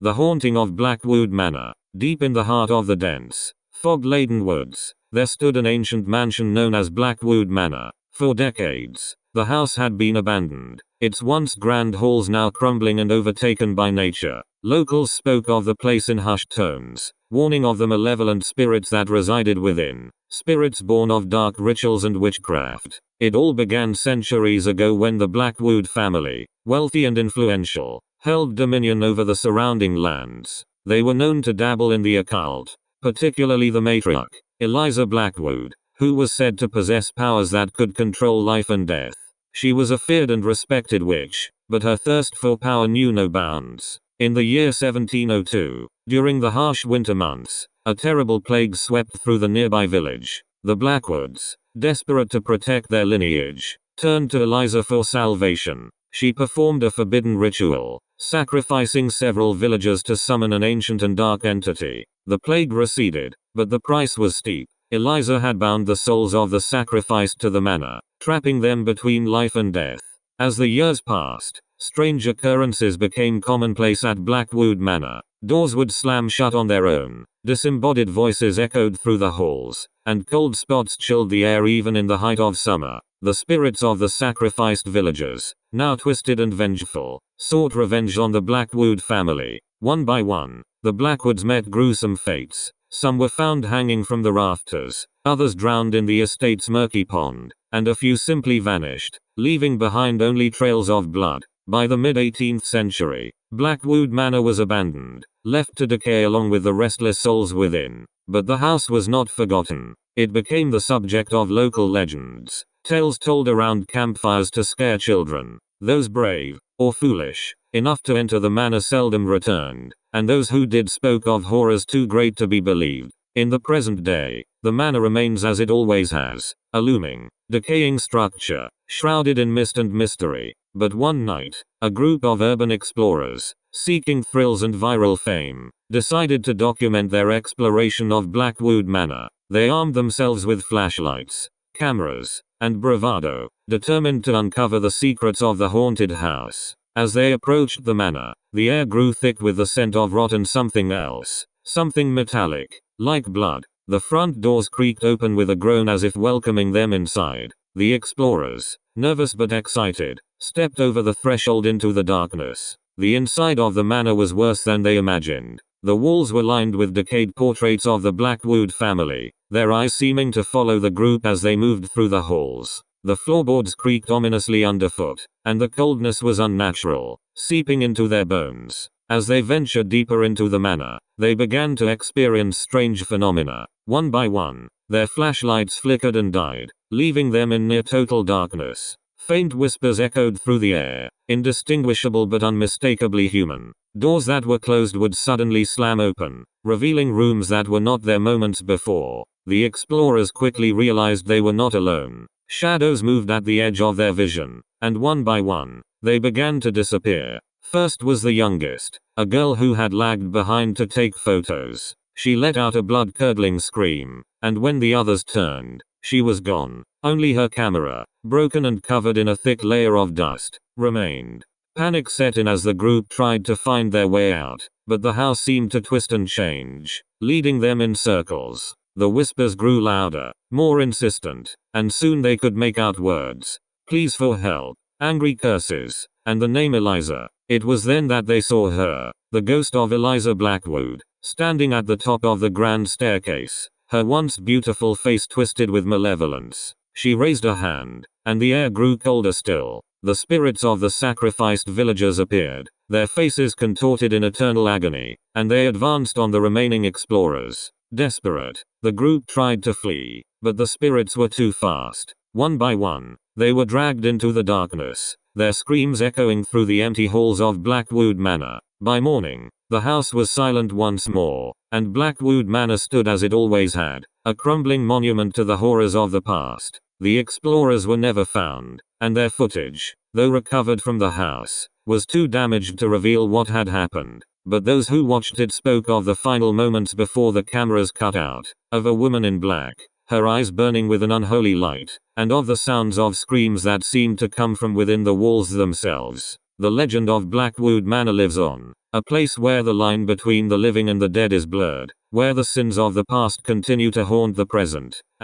The haunting of Blackwood Manor. Deep in the heart of the dense, fog-laden woods, there stood an ancient mansion known as Blackwood Manor. For decades, the house had been abandoned, its once grand halls now crumbling and overtaken by nature. Locals spoke of the place in hushed tones, warning of the malevolent spirits that resided within, spirits born of dark rituals and witchcraft. It all began centuries ago when the Blackwood family, wealthy and influential, held dominion over the surrounding lands. They were known to dabble in the occult, particularly the matriarch, Eliza Blackwood, who was said to possess powers that could control life and death. She was a feared and respected witch, but her thirst for power knew no bounds. In the year 1702, during the harsh winter months, a terrible plague swept through the nearby village. The Blackwoods, desperate to protect their lineage, turned to Eliza for salvation. She performed a forbidden ritual, sacrificing several villagers to summon an ancient and dark entity. The plague receded, but the price was steep. Eliza had bound the souls of the sacrificed to the manor, trapping them between life and death. As the years passed, strange occurrences became commonplace at Blackwood Manor. Doors would slam shut on their own, disembodied voices echoed through the halls, and cold spots chilled the air even in the height of summer. The spirits of the sacrificed villagers, now twisted and vengeful, sought revenge on the Blackwood family. One by one, the Blackwoods met gruesome fates. Some were found hanging from the rafters, others drowned in the estate's murky pond, and a few simply vanished, leaving behind only trails of blood. By the mid-18th century, Blackwood Manor was abandoned, left to decay along with the restless souls within. But the house was not forgotten. It became the subject of local legends, tales told around campfires to scare children. Those brave, or foolish, enough to enter the manor seldom returned, and those who did spoke of horrors too great to be believed. In the present day, the manor remains as it always has, a looming, decaying structure, shrouded in mist and mystery. But one night, a group of urban explorers, seeking thrills and viral fame, decided to document their exploration of Blackwood Manor. They armed themselves with flashlights, cameras, and bravado, determined to uncover the secrets of the haunted house. As they approached the manor, the air grew thick with the scent of rotten something else, something metallic, like blood. The front doors creaked open with a groan as if welcoming them inside. The explorers, nervous but excited, stepped over the threshold into the darkness. The inside of the manor was worse than they imagined. The walls were lined with decayed portraits of the Blackwood family, their eyes seeming to follow the group as they moved through the halls. The floorboards creaked ominously underfoot, and the coldness was unnatural, seeping into their bones. As they ventured deeper into the manor, they began to experience strange phenomena. One by one, their flashlights flickered and died, leaving them in near total darkness. Faint whispers echoed through the air, indistinguishable but unmistakably human. Doors that were closed would suddenly slam open, revealing rooms that were not there moments before. The explorers quickly realized they were not alone. Shadows moved at the edge of their vision, and one by one, they began to disappear. First was the youngest, a girl who had lagged behind to take photos. She let out a blood-curdling scream, and when the others turned, she was gone. Only her camera, broken and covered in a thick layer of dust, remained. Panic set in as the group tried to find their way out, but the house seemed to twist and change, leading them in circles. The whispers grew louder, more insistent, and soon they could make out words. Pleas for help, angry curses, and the name Eliza. It was then that they saw her, the ghost of Eliza Blackwood, standing at the top of the grand staircase, her once beautiful face twisted with malevolence. She raised a hand, and the air grew colder still. The spirits of the sacrificed villagers appeared, their faces contorted in eternal agony, and they advanced on the remaining explorers. Desperate, the group tried to flee, but the spirits were too fast. One by one, they were dragged into the darkness, their screams echoing through the empty halls of Blackwood Manor. By morning, the house was silent once more, and Blackwood Manor stood as it always had, a crumbling monument to the horrors of the past. The explorers were never found, and their footage, though recovered from the house, was too damaged to reveal what had happened. But those who watched it spoke of the final moments before the cameras cut out, of a woman in black, her eyes burning with an unholy light, and of the sounds of screams that seemed to come from within the walls themselves. The legend of Blackwood Manor lives on. A place where the line between the living and the dead is blurred, where the sins of the past continue to haunt the present,